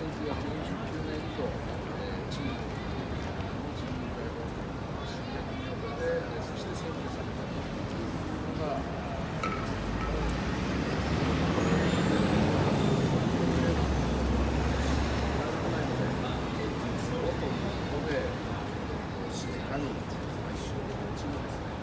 1949年と、中国の人民解放軍の侵略によって、そして占拠されたというのが、静かに一生のうちにですね、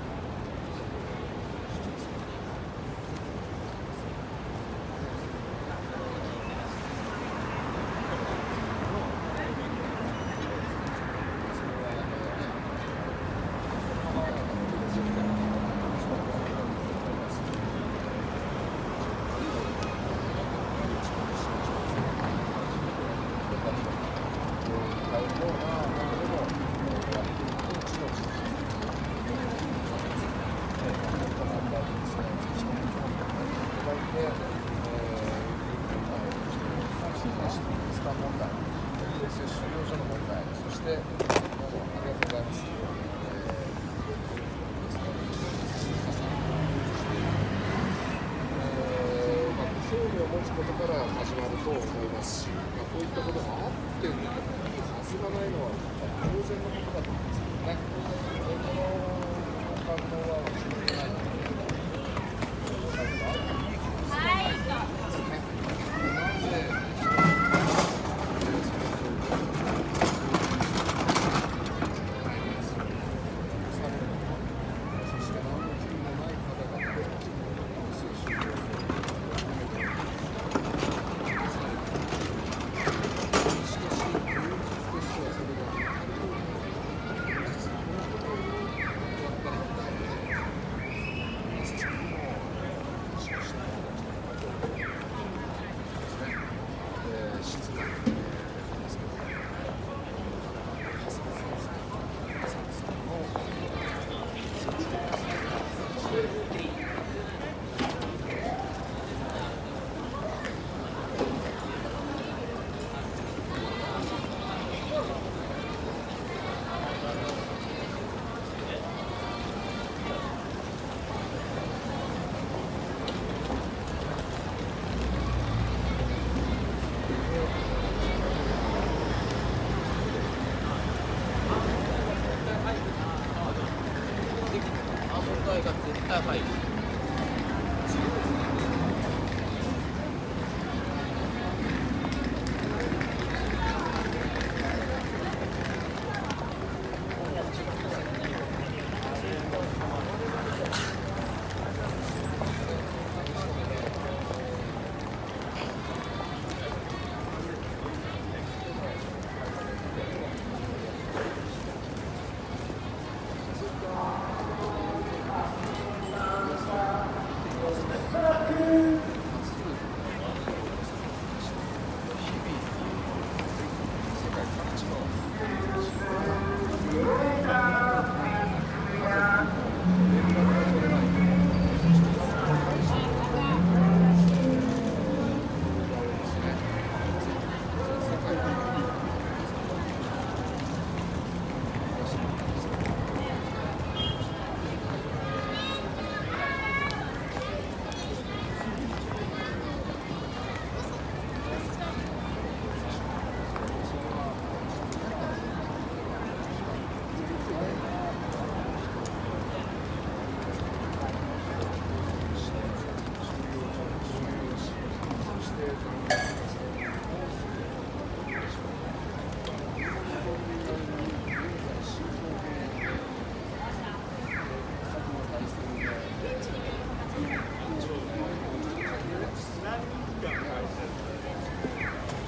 ありがとうございます。興味を持つことから始まると思いますし、こういったことがあっていいはずがないのは当然のことだと思うんですけどね。この反応は